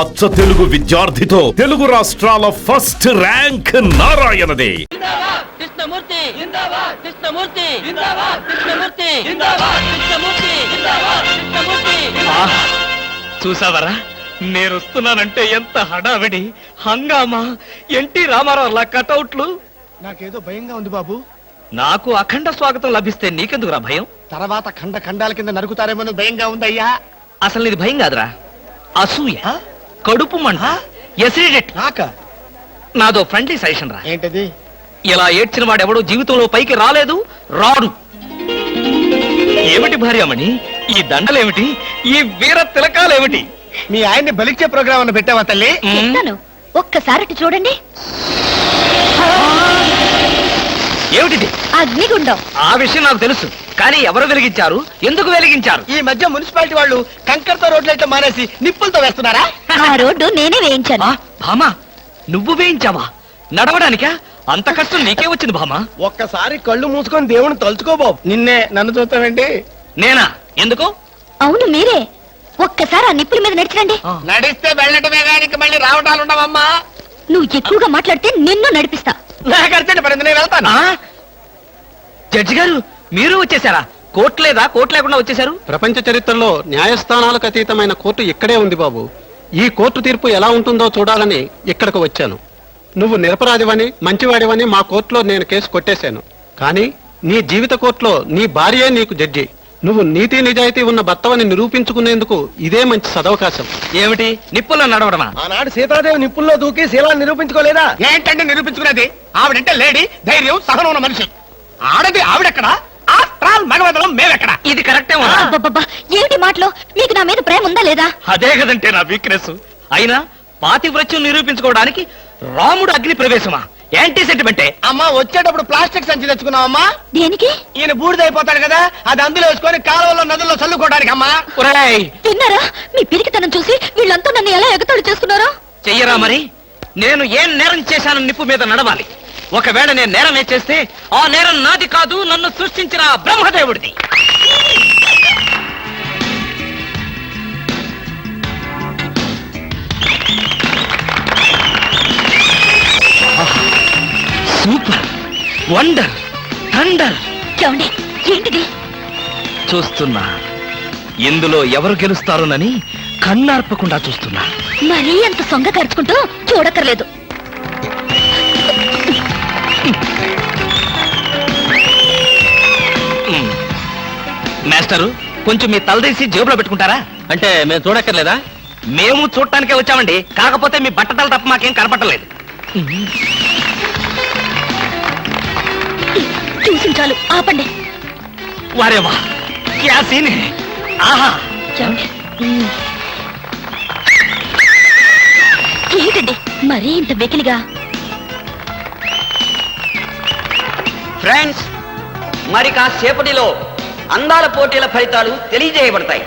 అచ్చ తెలుగు విద్యార్థితో తెలుగు రాష్ట్రాల first rank నారాయణదే. Krishnamurthy జిందాబాద్, కృష్ణమూర్తి జిందాబాద్, కృష్ణమూర్తి జిందాబాద్, కృష్ణమూర్తి జిందాబాద్, కృష్ణమూర్తి. చూసావరా, నేను వస్తున్నానంటే ఎంత హడావిడి హంగామా. ఎన్టీ రామారావు లా కటౌట్లు. నాకేదో భయంగా ఉంది బాబు. నాకు అఖండ స్వాగతం లభిస్తే నీకెందుకురా భయం? తర్వాత ఖండ ఖండాల కింద నరుకుతారేమో భయంగా ఉందయ్యా. అసలు ఇది భయం కాదురా, అసూయ, కడుపు మంట, ఎసిడిటీ. నాదో ఫ్రెండ్లీ సజెషన్ రా. ఏంటది? ఇలా ఏడ్చిన వాడెవడో జీవితంలో పైకి రాలేదు, రాడు. ఏమిటి భార్యమణి ఈ దండలేమిటి, ఈ వీర తిలకాలేమిటి? మీ ఆయన్ని బలిచ్చే ప్రోగ్రామ్ అన్న పెట్టావా తల్లి? ఒక్కసారి చూడండి. ఏమిటిది? అగ్నిగుండం. ఆ విషయం నాకు తెలుసు, కానీ ఎవరు వెలిగించారు, ఎందుకు వెలిగించారు? ఈ మధ్య మున్సిపాలిటీ వాళ్ళు కంకర్తో రోడ్లు అయితే మానేసి నిప్పులతో వేస్తున్నారా? ఆ రోడ్డు నేనే వేయించాను. భామా, నువ్వు వేయించావా? నడవడానికా? అంత కష్టం నీకే వచ్చింది భామా? ఒక్కసారి కళ్ళు మూసుకొని దేవుని తలుచుకో బాబు. నిన్నే నన్ను చూస్తావేంటి? నేనా? ఎందుకు? అవును మీరే. ఒక్కసారి ఆ నిప్పుల మీద నడిచిరండి. నడిస్తే వెళ్ళటమే గానికి మళ్ళీ రావటాలు ఉండవమ్మా. నువ్వు ఎక్కువగా మాట్లాడితే నిన్ను నడిపిస్తా. నాకర్చండి పడింది, నేను వెళ్తాను. జడ్జి గారు, మీరు వచ్చేసారా? కోర్టు లేదా? కోర్టు లేకుండా వచ్చేసారు? ప్రపంచ చరిత్రలో న్యాయస్థానాలకు అతీతమైన కోర్టు ఇక్కడే ఉంది బాబు. ఈ కోర్టు తీర్పు ఎలా ఉంటుందో చూడాలని ఇక్కడికి వచ్చాను. నువ్వు నిరపరాధివని, మంచివాడివని మా కోర్టులో నేను కేసు కొట్టేశాను. కానీ నీ జీవిత కోర్టులో నీ భార్యే నీకు జడ్జి. నువ్వు నీతి నిజాయితీ ఉన్న భర్తవని నిరూపించుకునేందుకు ఇదే మంచి సదవకాశం. ఏమిటి, నిప్పుల్లో నడవడమా? ఆనాడు సీతాదేవి నిప్పుల్లో దూకి శీలాన్ని నిరూపించుకోలేదా? ఏంటంటే నిరూపించుకునేది? ఆవిడంటే లేడీ, ధైర్యం, సహనం ఉన్న మనిషి. ఆడది ఆవిడెక్కడ, ఆఫ్టర్ మగవదలం మేమెక్కడ? ఇది కరెక్టే. ఏమిటి మాటలో? మీకు నా మీద ప్రేమ ఉందా లేదా? అదే కదంటే నా వీక్నెస్. అయినా పాతివ్రత్యం నిరూపించుకోవడానికి రాముడు అగ్ని ప్రవేశమా? యాంటీ సెంటిమెంటే. అమ్మా, వచ్చేటప్పుడు ప్లాస్టిక్ సంచి తెచ్చుకున్నావమ్మా. దేనికి? ఈయన బూడిదైపోతాడు కదా, అది అందులో వేసుకొని కాలువల్లో నదుల్లో చల్లుకోవడానికి అమ్మా. తిన్నారా? మీ పిరికితనం చూసి వీళ్ళంతా నన్ను ఎలా ఎగతాళి చేస్తున్నారో. చెయ్యరా మరి? నేను ఏం నేరం చేశాను నిప్పు మీద నడవాలి. ఒకవేళ నేను నేరం చేస్తే ఆ నేరం నాది కాదు, నన్ను సృష్టించిన బ్రహ్మదేవుడిది. Super, wonder, thunder. చూడండి, ఏంటిది? చూస్తున్నా. ఇందులో ఎవరు గెలుస్తారోనని కన్నార్పకుండా చూస్తున్నా. మరీ అంత సొంగ ఖర్చుకుంటూ చూడక్కర్లేదు. మాస్టరు, కొంచెం మీ తలదీసి జేబులో పెట్టుకుంటారా? అంటే మేము చూడక్కర్లేదా? మేము చూడటానికే వచ్చామండి. కాకపోతే మీ బట్టతల తప్ప మాకేం కనపట్టలేదు. చూసి చాలు, ఆపండి. వారేవా, క్యా సీన్ హై. ఆహా, ఏంటండి మరీ ఇంత వెకిలిగా? ఫ్రెండ్స్, మరి కాసేపటిలో అందాల పోటీల ఫలితాలు తెలియజేయబడతాయి.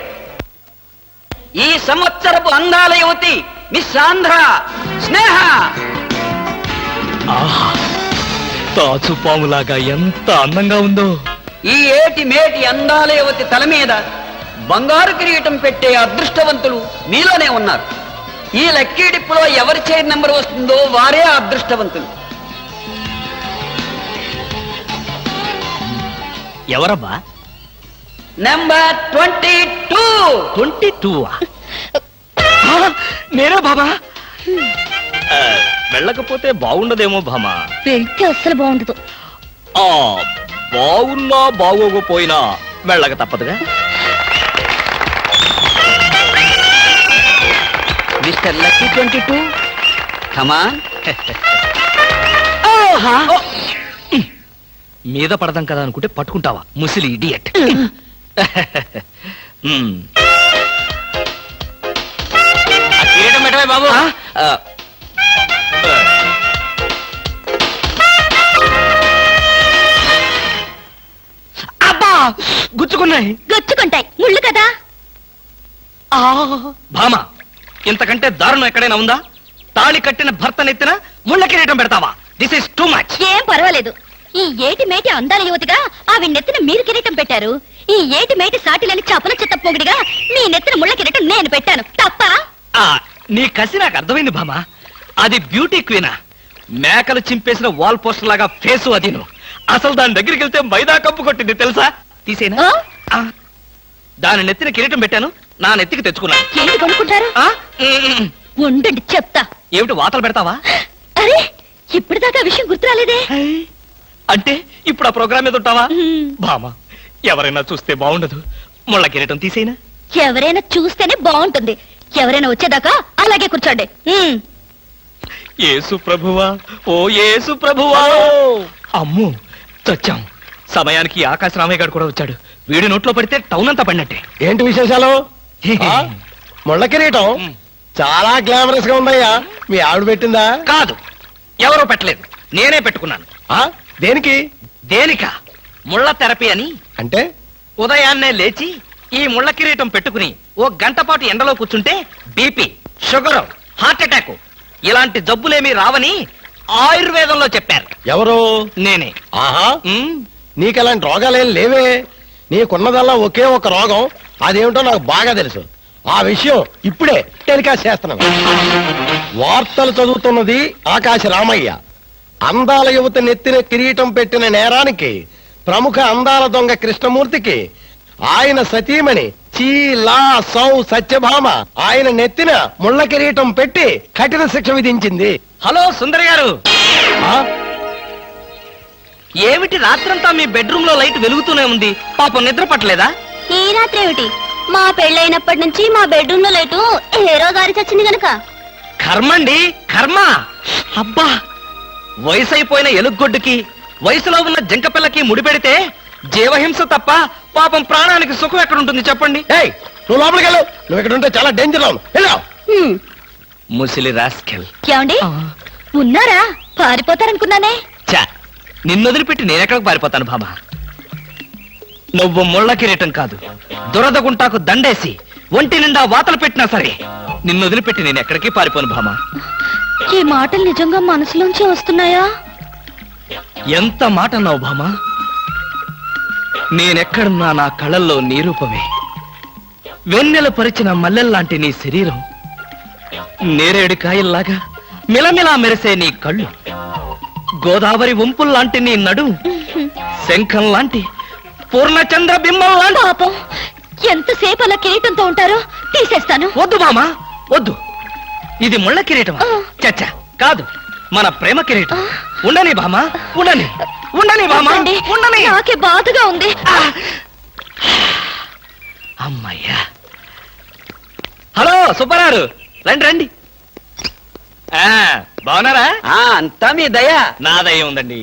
ఈ సంవత్సరపు అందాల యువతి మిస్ ఆంధ్ర స్నేహ. ఆహా, తాచుపాములాగా ఎంత అందంగా ఉందో. ఈ ఏటి మేటి అందాల యువతి తల మీద బంగారు కిరీటం పెట్టే అదృష్టవంతులు మీలోనే ఉన్నారు. ఈ లక్కీ డిప్పులో ఎవరి చైర్ నెంబర్ వస్తుందో వారే అదృష్టవంతులు. ఎవరబ్బా? నెంబర్ 22. 22? నేనే బాబా. వెళ్ళకపోతే బాగుండదేమో భామా. వెళ్తే అస్సలు బాగుండదు. బాగున్నా బాగోకపోయినా వెళ్ళక తప్పదుగా. మిస్టర్ లక్కీ 22, కమాన్. మీద పడదాం కదా అనుకుంటే పట్టుకుంటావా, ముసిలి ఇడియట్. కిరీటం పెట్టవే బాబు. అబ్బా, గుచ్చుకున్నాయి. గచ్చుకుంటాయి, ముళ్ళు కదా. భామా, ఇంతకంటే దారుణం ఎక్కడైనా ఉందా? తాళి కట్టిన భర్త నెత్తిన ముళ్ళ కిరీటం పెడతావా? This is too much. ఏం పర్వాలేదు. ఈ ఏటి మేటి అందాల యువతిగా ఆవి నెత్తిన మీరు కిరీటం పెట్టారు. ఈ ఏటి మేటి సాటిలని చపల చెత్త పొగిడిగా మీ నెత్తిన ముళ్ళ కిరీటం నేను పెట్టాను. తప్ప? నీ కసి నాకు అర్థమైంది భామా. అది బ్యూటీ క్వీనా? మేకలు చింపేసిన వాల్ పోస్టర్ లాగా ఫేసు అదిను. అసలు దాని దగ్గరికి వెళ్తే మైదా కప్పు కొట్టింది తెలుసా? తీసేనా? ఆ? దాని నెత్తిన కిరీటం పెట్టాను, నా నెత్తికి తెచ్చుకున్నాను. ఏంటి కొనుక్కుంటారు? ఉండండి చెప్తా. ఏమిటి వాతలు పెడతావా? అరే ఇప్పటిదాకా విషయం గుర్తు రాలేదే. అంటే ఇప్పుడు ఆ ప్రోగ్రామ్ మీద ఉంటావా? హ్మ్. భామా, ఎవరైనా చూస్తే బాగుండదు. ముళ్ళ కిరీటం తీసేనా? ఎవరైనా చూస్తేనే బాగుంటుంది. ఎవరైనా వచ్చేదాకా అలాగే కూర్చోండి. యేసు ప్రభువా, ఓ యేసు ప్రభువా. అమ్ము చచ్చాం. సమయానికి ఆకాశ రామయ్య గారు కూడా వచ్చాడు. వీడి నోట్లో పడితే టౌన్ అంతా పడినట్టే. ఏంటి విశేషాలు? ముళ్ళ కిరీటం చాలా గ్లామరస్ గా ఉందయ్యా. మీ ఆవిడ పెట్టిందా? కాదు, ఎవరో పెట్టలేదు, నేనే పెట్టుకున్నాను. దేనికి? దేనికా? ముళ్ళ థెరపీ అని. అంటే ఉదయాన్నే లేచి ఈ ముళ్ళ కిరీటం పెట్టుకుని ఓ గంట పాటు ఎండలో కూర్చుంటే బీపీ, షుగర్, హార్ట్ అటాక్ ఇలాంటి జబ్బులేమీ రావని ఆయుర్వేదంలో చెప్పారు. ఎవరు? నేనే. ఆహా, ఉమ్, నీకలాంటి రోగాలేం లేవే. నీకున్నదల్లా ఒకే ఒక రోగం. అదేమిటో నాకు బాగా తెలుసు. ఆ విషయం ఇప్పుడే టెలికాస్ట్ చేస్తున్నాను. వార్తలు చదువుతున్నది ఆకాశ రామయ్య. అందాల యువత నెత్తిన కిరీటం పెట్టిన నేరానికి ప్రముఖ అందాల దొంగ కృష్ణమూర్తికి ఆయన సతీమణి చీలా సౌ సత్యభామ ఆయన నెత్తిన ముళ్ళ కిరీటం పెట్టి కఠిన శిక్ష విధించింది. హలో సుందరి గారు, ఆ? ఏమిటి రాత్రంతా మీ బెడ్రూమ్ లో లైట్ వెలుగుతూనే ఉంది? పాపం నిద్ర పట్టలేదా? ఈ రాత్రి ఏమిటి? మా పెళ్ళైనప్పటి నుంచి మా బెడ్రూమ్ లో లేటు ఏ రోజు ఆరి చచ్చింది గనక. కర్మండి, కర్మ. అబ్బా, వయసు అయిపోయిన ఎలుగొడ్డుకి వయసులో ఉన్న జంకపిల్లకి ముడిపెడితే జీవహింస తప్ప పాపం ప్రాణానికి సుఖం ఎక్కడుంటుంది చెప్పండి? ఏయ్, నువ్వు లోపలికి వెళ్ళు. నువ్వు ఇక్కడ ఉంటే చాలా డేంజర్ లో ఉన్నావు. ముసిలి రాస్కెల్. ఏమండి ఉన్నారా? పారిపోతారనుకున్నానే. చా, నిన్ను వదిలిపెట్టి నేనెక్కడికి పారిపోతాను భామా? నువ్వు ముళ్ళ కిరీటం కాదు, దురద గుంటాకు దండేసి ఒంటి నిండా వాతలు పెట్టినా సరే నిన్ను వదిలిపెట్టి నేను ఎక్కడికి పారిపోను భామా. ఈ మాటలు నిజంగా మనసులోంచి వస్తున్నాయా? ఎంత మాట అన్నావు భామా. నేనెక్కడున్నా నా కళ్ళల్లో నీ రూపమే. వెన్నెల పరిచిన మల్లెల్లాంటి నీ శరీరం, నేరేడు కాయల్లాగా మిలమిలా మెరిసే నీ కళ్ళు, గోదావరి వంపుల్లాంటి నీ నడు, శంఖం లాంటి పూర్ణచంద్ర బింబం లాంటి. పాపం ఎంతసేపు అలా కిరీటంతో ఉంటారో తీసేస్తాను. వద్దు మామా, వద్దు. ఇది ముళ్ళ కిరీటమా? చచ్చా, కాదు, మన ప్రేమ కిరీటం. ఉండని భామా, ఉండని, ఉండని భామా, వద్దండి, ఉండని. నాకే బాధగా ఉంది. అమ్మయ్యా. హలో సుబ్బారావు, రండి రండి. బాగున్నారా? అంతా మీ దయ. నా దయ ఉందండి.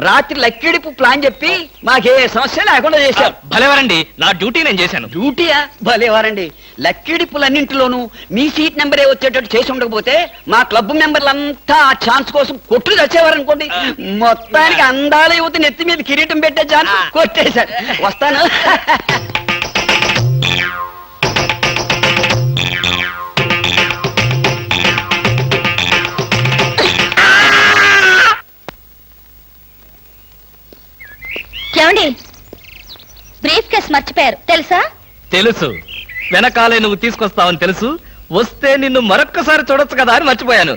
రాత్రి లక్కిడిపు ప్లాన్ చెప్పి మాకే సమస్య లేకుండా చేశారు. భలేవారండి, నా డ్యూటీ నేను చేశాను. డ్యూటీయా? భలేవారండి. లక్కిడిపులన్నింటిలోనూ మీ సీట్ నెంబరే వచ్చేటట్టు చేసి ఉండకపోతే మా క్లబ్ మెంబర్లంతా ఆ ఛాన్స్ కోసం కొట్టుకు తెచ్చేవారనుకోండి. మొత్తానికి అందాల యువత నెత్తి మీద కిరీటం పెట్టే ఛాన్స్ కొట్టేశారు. వస్తాను. ఏమండి బ్రీఫ్ కేస్ మర్చిపోయారు తెలుసా? తెలుసు, వెనకాలే నువ్వు తీసుకొస్తావని తెలుసు. వస్తే నిన్ను మరొక్కసారి చూడొచ్చు కదా అని మర్చిపోయాను.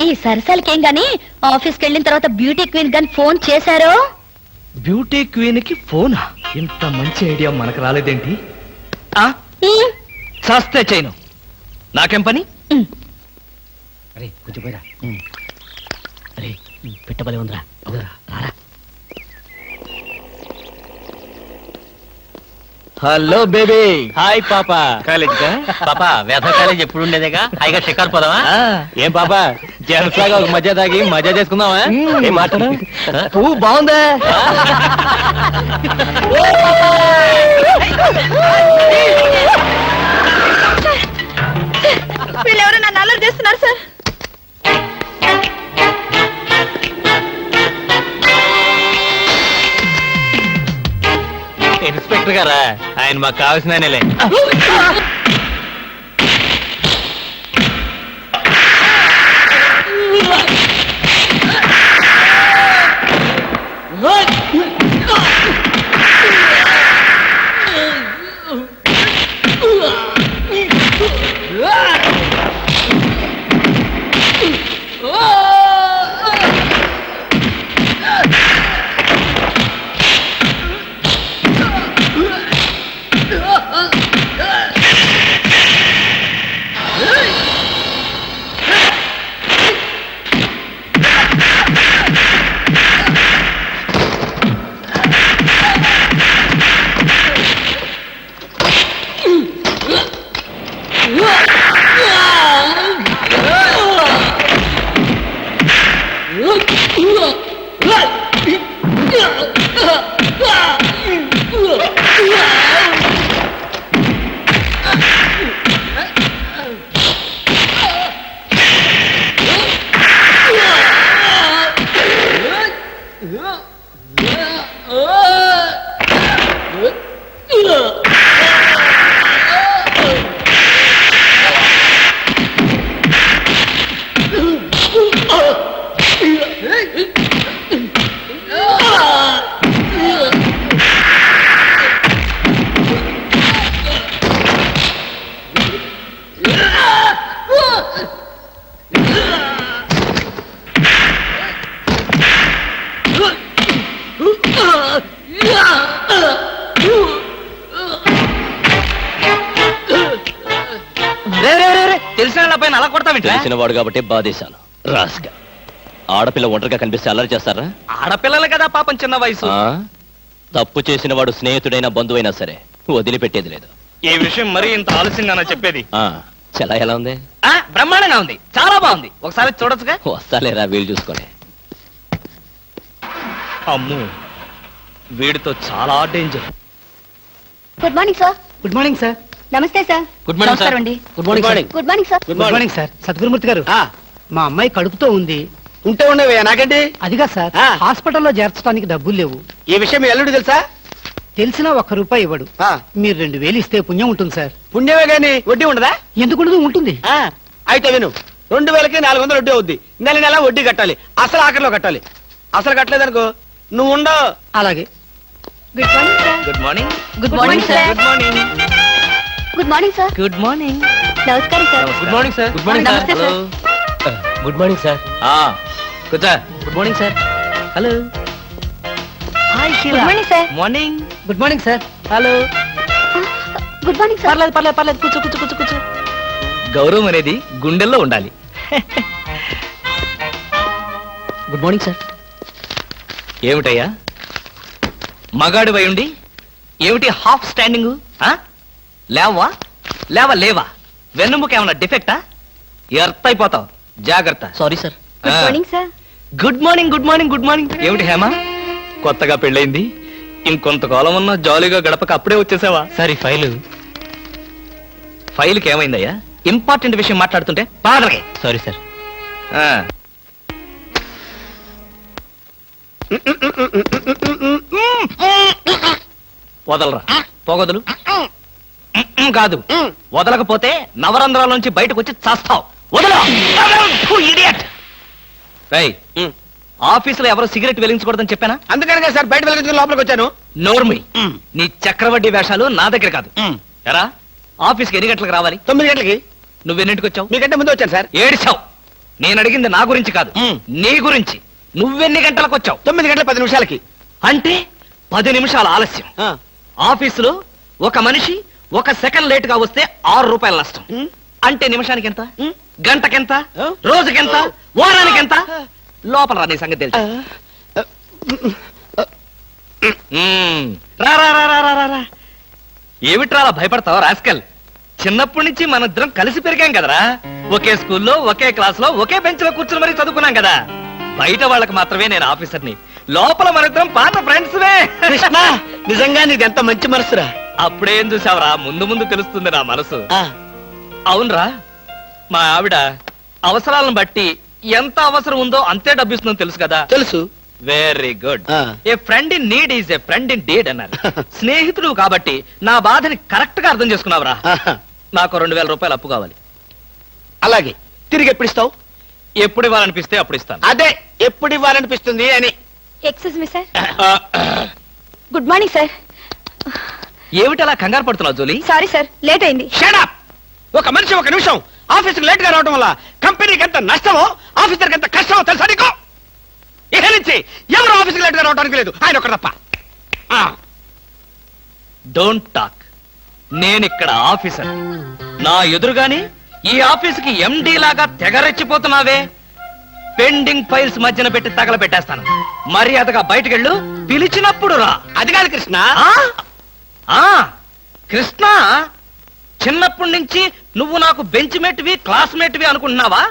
ఈ సరసాలకేం గాని ఆఫీస్కి వెళ్ళిన తర్వాత బ్యూటీ క్వీన్ గాని ఫోన్ చేశారో? బ్యూటీ క్వీన్ కి ఫోనా? ఇంత మంచి ఐడియా మనకు రాలేదేంటి? చేస్తే చేయను, నాకేం పని? అరే కొంచెం పోయిరా. అరే పెట్టబలే ఉందిరా. రారా. Hello baby. హాయ్ పాపా. కాలేజ్ పాపా, వేద కాలేజ్ ఎప్పుడు ఉండేదేగా. హాయిగా షికారు పోదామా? ఏం పాపా, జనసాగా ఒక మధ్య తాగి మజా చేసుకుందామా? ఏం మాట్లాడు? పువ్వు బాగుందా? వీళ్ళెవరో నన్ను అల్లరి చేస్తున్నారు సార్. ఇన్స్పెక్టర్ గారా? ఆయన మాకు కావాల్సిన ఆయనలే. తెలిసిన పైన అలా కొడతావింట తెలిసిన వాడు కాబట్టి బాధేశాను రాస్కా. ఆడపిల్ల ఒంటరిగా కనిపిస్తే అల్లరి చేస్తారా? ఆడపిల్లలు కదా పాపం చిన్న వయసు. ఆ? తప్పు చేసిన వాడు స్నేహితుడైనా బంధువైనా సరే వదిలిపెట్టేది లేదు. ఈ విషయం మరీ ఇంత ఆలస్యంగా చెప్పేది. ఆ చలా ఎలా ఉంది? బ్రహ్మాండంగా ఉంది, చాలా బాగుంది. ఒకసారి చూడొచ్చుగా? వస్తాలేరా వీలు చూసుకొని. అమ్ము, వీడితో చాలా danger. Good morning sir. Good morning sir. నమస్తే సార్. Good morning sir. నమస్కారం అండి. Good morning sir. Good morning sir. Good morning sir. Sadgurumurthy గారు, మా అమ్మాయి కడుపుతో ఉంది. ఉంటే ఉండేవయ్యా నాకండి. అదిగా సార్, ఆ. హాస్పిటల్లో చేర్చడానికి డబ్బులు లేవు. ఈ విషయం మీ అల్లుడు తెలుసా? తెలిసినా ₹1 ఇవ్వడు. ఆ. మీరు 2000 ఇస్తే పుణ్యం ఉంటుంది సార్. పుణ్యమే గాని వడ్డీ ఉండదా? ఎందుకు ఉండదు? ఉంటుంది. అయితే విను, 2000కి 400 వడ్డీ అవుద్ది. నెల నెల వడ్డీ కట్టాలి. అసలు ఆఖరిలో కట్టాలి. అసలు కట్టలేదనుకో నువ్వు ఉండవు. అలాగే. Good morning sir. Good morning. Good morning sir. Good morning. Good morning sir. Good morning. నమస్కారం sir. Good morning sir. Good morning నమస్తే sir. Sir. Good morning sir. కూర్చో. Good morning sir. Hello. Hi good morning sir. Morning. Good morning sir. Hello. Good morning sir. పర్లేదు పర్లేదు పర్లేదు, కూర్చో కూర్చో కూర్చో కూర్చో. గౌరవం అనేది గుండెల్లో ఉండాలి. Good morning sir. ఏమిటయ్యా మగాడు వై ఉండి ఏమిటి హాఫ్ స్టాండింగ్? లేవా లేవా లేవా? వెన్నుముక ఏమన్నా డిఫెక్టా? ఎర్త్ అయిపోతావు, జాగ్రత్త. Sorry sir. Good morning sir. Good morning good morning good morning. ఏమిటి హేమ, కొత్తగా పెళ్ళైంది, ఇంకొంతకాలం ఉన్న జాలీగా గడపక అప్పుడే వచ్చేసావా? సార్ ఈ ఫైలు. ఫైల్కి ఏమైందయ్యా? ఇంపార్టెంట్ విషయం మాట్లాడుతుంటే పాదలకి. Sorry sir. వదలరా, పోగొదలు. కాదు, వదలకపోతే నవరంధ్రాల నుంచి బయటకు వచ్చి చస్తావు. వదల. ఆఫీసులో ఎవరో సిగరెట్ వెలిగించకూడదని చెప్పానా? అందుకనే సార్ బయట వెళ్తున్న లోపలికి వచ్చాను. నోర్మి, నీ చక్రవడ్డీ వేషాలు నా దగ్గర కాదు. ఎరా, ఆఫీస్కి ఎన్ని గంటలకు రావాలి? 9 గంటలకి. నువ్వెన్నింటికి వచ్చావు? మీకంటే ముందు వచ్చాను సార్. ఏడిచావు. నేను అడిగింది నా గురించి కాదు, నీ గురించి. నువ్వెన్ని గంటలకు వచ్చావు? 9 గంటల 10 నిమిషాలకి. అంటే 10 నిమిషాల ఆలస్యం. ఆఫీసులో ఒక మనిషి 1 సెకండ్ లేట్ గా వస్తే ₹6 నష్టం. అంటే నిమిషానికి ఎంత? గంటకెంత? రోజుకెంత? వారానికి ఎంత? లోపల రా, నీ సంగతి తెలుసు. రా రా రా రా రా రా రా. ఏమిట్రా అలా భయపడతావు రాస్కల్? చిన్నప్పటి నుంచి మనిద్దరం కలిసి పెరిగాం కదరా. ఒకే స్కూల్లో, ఒకే క్లాస్ లో, ఒకే బెంచ్ లో కూర్చుని మరీ చదువుకున్నాం కదా. బయట వాళ్ళకి మాత్రమే నేను ఆఫీసర్ని, లోపల మనిద్దరం పాత ఫ్రెండ్స్. కృష్ణ, నిజంగా నీది ఎంత మంచి మనసురా. అప్పుడేం చూసావురా, ముందు ముందు తెలుస్తుంది నా మనసు. అవునరా, మా ఆవిడ అవసరాలను బట్టి ఎంత అవసరం ఉందో అంతే డబ్బిస్తుందో తెలుసు కదా. తెలుసు. Very good. ఆ. A friend in need is a friend in deed అన్నారు. స్నేహితుడు కాబట్టి నా బాధని కరెక్ట్ గా అర్థం చేసుకున్నావురా. నాకు ₹2000 అప్పు కావాలి. అలాగే. తిరిగి ఎప్పుడు ఇస్తావు? ఎప్పుడు ఇవ్వాలనిపిస్తే అప్పుడు ఇస్తాను. అదే, ఎప్పుడు ఇవ్వాలనిపిస్తుంది అని. Excuse me sir. Good morning sir. ఏమిటి అలా కంగారు పడుతున్నావు జోలీ? సారీ సార్, లేట్ అయింది. Shut up! ఒక మనిషి 1 నిమిషం ఆఫీసుకు లేట్ గా రావడం వల్ల కంపెనీకి ఎంత నష్టమో, ఆఫీసర్కి ఎంత కష్టమో తెలుసా నీకు? ఇక నుంచి ఎవరు ఆఫీసుకు లేట్ గా రావడానికి లేదు, ఆయన ఒకరు తప్ప. Don't talk. నేనిక్కడ ఆఫీసర్. నా ఎదురుగానే ఈ ఆఫీసుకి ఎండి లాగా తెగరెచ్చిపోతున్నావే. పెండింగ్ ఫైల్స్ మధ్యన పెట్టి తగలబెట్టేస్తాను. మర్యాదగా బయటకెళ్ళు, పిలిచినప్పుడు రా. అది కాదు కృష్ణ. కృష్ణ, చిన్నప్పటి నుంచి నువ్వు నాకు బెంచ్ మేట్వి, క్లాస్మేట్వి అనుకుంటున్నావా?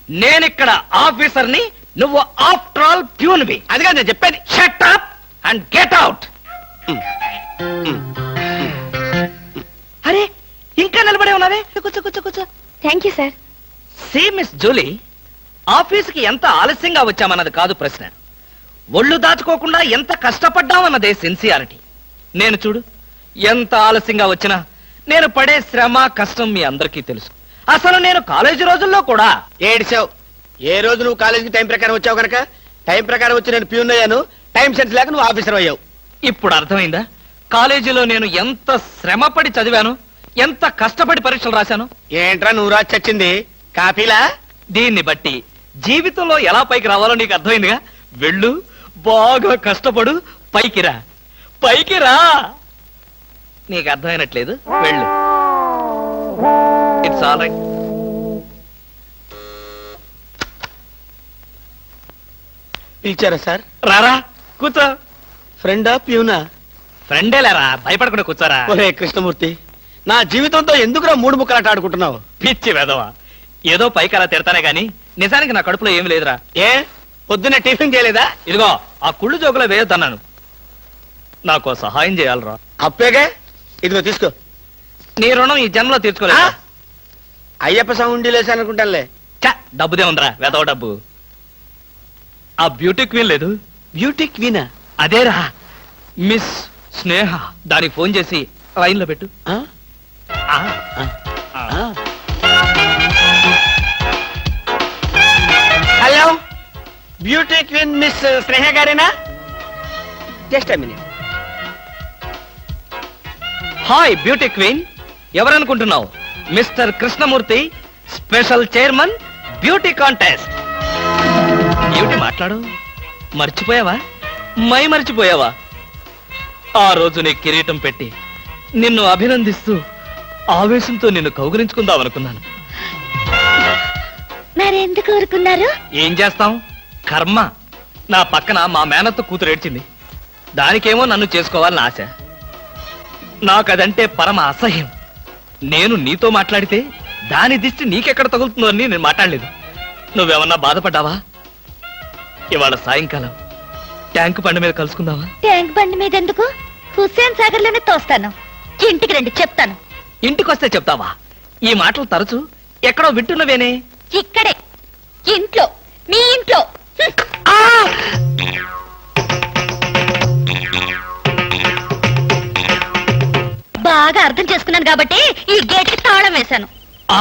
నేనిక్కడ ఆఫీసర్ని, నువ్వు ఆఫ్టర్ ఆల్ ప్యూన్వి. అది కాదు నేను చెప్పేది. Shut up and get out. అరే, ఇంకా నిలబడే ఉన్నావే? కూర్చో కూర్చో కూర్చో. Thank you sir. See Miss Julie, ఆఫీసుకి ఎంత ఆలస్యంగా వచ్చామన్నది కాదు ప్రశ్న. ఒళ్ళు దాచుకోకుండా ఎంత కష్టపడ్డామన్నదే సిన్సియారిటీ. నేను చూడు, ఎంత ఆలస్యంగా వచ్చినా నేను పడే శ్రమ, కష్టం మీ అందరికీ తెలుసు. అసలు నేను కాలేజీ రోజుల్లో కూడా ఏడిచావు. ఏ రోజు నువ్వు కాలేజీకి టైం ప్రకారం వచ్చావు కనుక టైం ప్రకారం వచ్చి నేను ప్యూన్ అయ్యాను. టైం సెన్స్ లేక నువ్వు ఆఫీసర్ అయ్యావు. ఇప్పుడు అర్థమైందా కాలేజీలో నేను ఎంత శ్రమపడి చదివాను, ఎంత కష్టపడి పరీక్షలు రాశాను? ఏంట్రా నువ్వు రాసి చచ్చింది? కాపీలా? దీన్ని బట్టి జీవితంలో ఎలా పైకి రావాలో నీకు అర్థమైందిగా. వెళ్ళు, బాగా కష్టపడు, పైకి రా. పైకి రా. నీకు అర్థమైనట్లేదు, వెళ్ళు. It's all right. పిలిచారా సార్? రారా కూర్చో. ఫ్రెండా ప్యూనా? ఫ్రెండేలేరా, భయపడకుండా కూర్చోరా. ఒరే కృష్ణమూర్తి, నా జీవితంతో ఎందుకురా మూడు ముక్కలాట ఆడుకుంటున్నావు? పిచ్చి వెదవా, ఏదో పైకి అలా తిడతానే గాని నిజానికి నా కడుపులో ఏమి లేదురా. ఏ పొద్దున్నే టిఫిన్ చేయలేదా? ఇదిగో ఆ కుళ్ళు జోకులో వేయొద్దన్నాను. నాకు సహాయం చేయాలరా. అప్పేగా, ఇదిగో తీసుకో. నీ రుణం ఈ జన్మలో ఆ? తీర్చుకోలేదు. అయ్యప్ప సౌండి లేసానుకుంటానులే. డబ్బుదే ఉందిరా, వెదవ డబ్బు. ఆ బ్యూటీ క్వీన్ లేదు, బ్యూటీ క్వీనా? అదేరా మిస్ స్నేహ. దానికి ఫోన్ చేసి లైన్ లో పెట్టు. ఆ? ఆ, ఆ. Hello, beauty queen miss Sneha గారేనా? Just minute. Hi beauty queen, ఎవరనుకుంటున్నావు? Mister Krishnamurthy, special chairman beauty contest. ఏమిటి మాట్లాడు? మర్చిపోయావా? మర్చిపోయావా? ఆ రోజు నీ కిరీటం పెట్టి నిన్ను అభినందిస్తూ ఆవేశంతో నిన్ను కౌగిలించుకుందామనుకున్నాను. మరెందుకు ఊరుకున్నారు? ఏం చేస్తాం, కర్మ. నా పక్కన మా మేనత్త కూతురు ఏడ్చింది. దానికేమో నన్ను చేసుకోవాలని ఆశ. నాకదంటే పరమ అసహ్యం. నేను నీతో మాట్లాడితే దాని దిష్టి నీకెక్కడ తగులుతుందో అని నేను మాట్లాడలేదు. నువ్వేమన్నా బాధపడ్డావా? ఇవాళ సాయంకాలం ట్యాంకు బండి మీద కలుసుకుందావా? ట్యాంక్ బండి మీద ఎందుకు? హుస్సేన్ సాగర్ లోనే తోస్తాను. ఇంటికి రండి, చెప్తాను. ఇంటికొస్తే చెప్తావా? ఈ మాటలు తరచు ఎక్కడో వింటున్నవేనే. ఇక్కడే, ఇంట్లో, మీ ఇంట్లో. బాగా అర్థం చేసుకున్నాను కాబట్టి ఈ గేట్ కి తాళం వేశాను. ఆ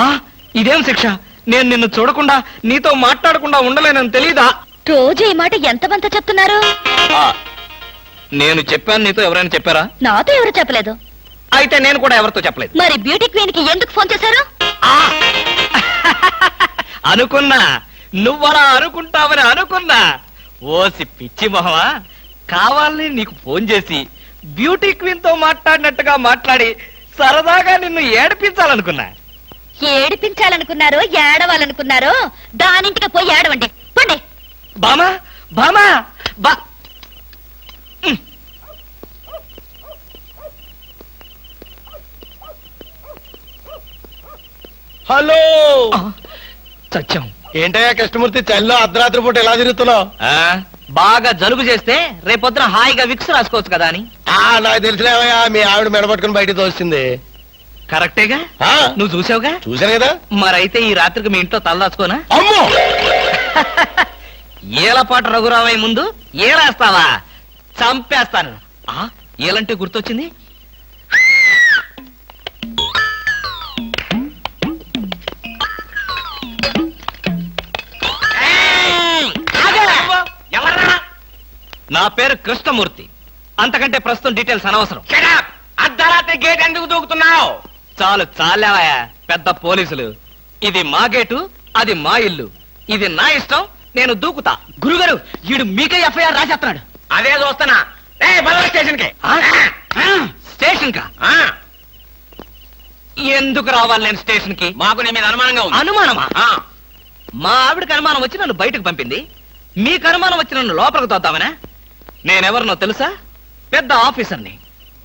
ఇదేం శిక్ష? నేను నిన్ను చూడకుండా నీతో మాట్లాడకుండా ఉండలేనని తెలీదా? రోజు ఈ మాట ఎంతమంత చెప్తున్నారు? ఆ, నేను చెప్పాను, నీతో ఎవరైనా చెప్పారా? నాతో ఎవరు చెప్పలేదు. అయితే నేను కూడా ఎవరితో చెప్పలేదు. మరి బ్యూటీ క్వీన్ కి ఎందుకు ఫోన్ చేశారు? అనుకున్నా, నువ్వలా అనుకుంటావని అనుకున్నా. ఓసి పిచ్చి మొహమా, కావాలని నీకు ఫోన్ చేసి బ్యూటీ క్వీన్ తో మాట్లాడినట్టుగా మాట్లాడి సరదాగా నిన్ను ఏడిపించాలనుకున్నా. ఏడిపించాలనుకున్నారో ఏడవాలనుకున్నారో దానింటికి పోయి ఏడవండి. పండి. బామా బామా బా హలో. చచ్చాం. ఏంటయ్యా కృష్ణమూర్తి, చల్లో అర్ధరాత్రి పూట ఎలా తిరుగుతున్నావు? బాగా జలుబు చేస్తే రేపొద్దున హాయిగా విక్స్ రాసుకోవచ్చు కదా అని. నాకు తెలిసినవయ్యా, మీ ఆవిడ మెడపట్టుకుని బయటకు తోస్తుంది. కరెక్టేగా, ఆ, నువ్వు చూసావుగా. చూశాను కదా. మరైతే ఈ రాత్రికి మీ ఇంట్లో తలదాచుకోనా? అమ్మో, ఏలపాటు రఘురామయ్య ముందు ఏలేస్తావా? చంపేస్తాను. ఏలంటే గుర్తొచ్చింది. నా పేరు కృష్ణమూర్తి. అంతకంటే ప్రస్తుతం డీటెయిల్స్ అనవసరం. అర్ధరాత్రి గేట్ ఎందుకు దూకుతున్నావు? చాలు చాలావయ్యా, పెద్ద పోలీసులు. ఇది మా గేటు, అది మా ఇల్లు. ఇది నా ఇష్టం, నేను దూకుతా. గురుగారు, వీడు మీకే ఎఫ్ఐఆర్ రాసేస్తున్నాడు. అదే చూస్తున్నా. స్టేషన్ కి స్టేషన్ కా? ఎందుకు రావాలి నేను స్టేషన్ కి? మాకు నీ మీద అనుమానంగా ఉంది. అనుమానమా? మా ఆవిడకి అనుమానం వచ్చి నన్ను బయటకు పంపింది. మీకు అనుమానం వచ్చి నన్ను లోపలికి తోద్దామనా? నేనెవరినో తెలుసా? పెద్ద ఆఫీసర్ని.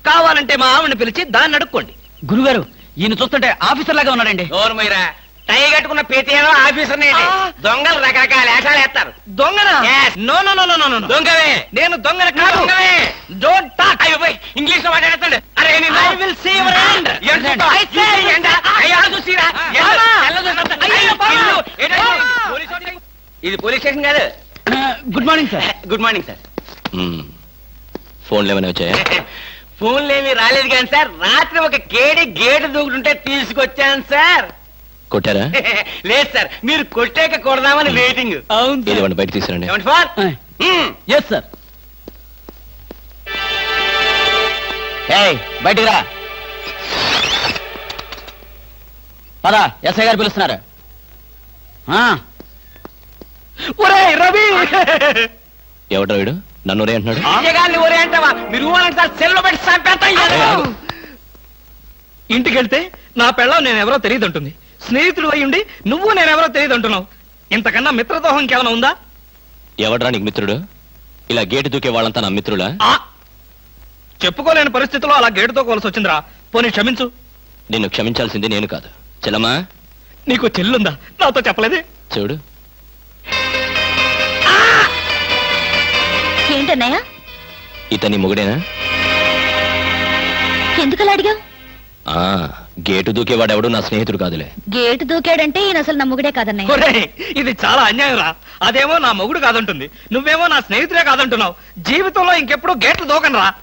కావాలంటే మా ఆవిడని పిలిచి దాన్ని అడుక్కోండి. గురుగారు, ఈయన చూస్తుంటే ఆఫీసర్ లాగా ఉన్నాడండి. నోరు మీరా, టై కట్టుకున్న పేతేనో ఆఫీసర్ దొంగలు రకరకాల వేషాలు వేస్తారు. దొంగనా? Yes. No no no no no no. దొంగవే. నేను దొంగన కాదు. Don't talk. అయ్యో పోయ్, ఇంగ్లీష్ లో మాట్లాడతాడు. అరే I will see your hand. I say. ఇది పోలీస్ స్టేషన్ కాదు. Good morning sir. Good morning sir. ఫోన్లు ఏమైనా వచ్చాయా? ఫోన్లు ఏమీ రాలేదు కానీ సార్, రాత్రి ఒక గేటు దూకుంటుంటే తీసుకొచ్చాను సార్. కొట్టారా? లేదు సార్, మీరు కొట్టాక కొడదామని వెయిటింగ్. ఇది ఇవ్వండి, బయట తీసుకురండి. ఏమండి సార్? Yes sir. బయటికి రా. పద, ఎస్ఐ గారు పిలుస్తున్నారు. ఒరేయ్ రవి, ఎవడ్రా వీడు? నన్ను ఒరే అంటున్నాడు. గారిని ఒరే అంటావా? మీరు సార్ సెల్లో పెట్టి చంపేస్తాం. ఇంటికి వెళ్తే నా పెళ్ళం నేనెవరో తెలియదు అంటుంది. స్నేహితుడు అయ్యుండి నువ్వు నేనెవరో తెలియదు అంటున్నావు. ఇంతకన్నా మిత్రదోహం ఇంకేమైనా ఉందా? ఎవడ్రా నీకు మిత్రుడు? ఇలా గేటు దూకే వాళ్ళంతా నా మిత్రులా? చెప్పుకోలేని పరిస్థితిలో అలా గేటుతో కోల్సి వచ్చిందిరా. పోనీ క్షమించు. నిన్ను క్షమించాల్సింది నేను కాదు. చెల్లమ్మా, నీకు చెల్లుందా? నాతో చెప్పలేదే. చూడు, ఏంటన్నయ్య? ఇతని మొగుడేనా? ఎందుకలా అడిగావు? ఆ, గేటు దూకేవాడెవడు నా స్నేహితుడు కాదులే. గేటు దూకాడంటే ఈయన అసలు నా మొగుడే కాదన్నయ్య. ఒరేయ్, ఇది చాలా అన్యాయం రా. అదేమో నా మొగుడు కాదంటుంది, నువ్వేమో నా స్నేహితుడే కాదంటున్నావు. జీవితంలో ఇంకెప్పుడు గేట్లు దూకనరా.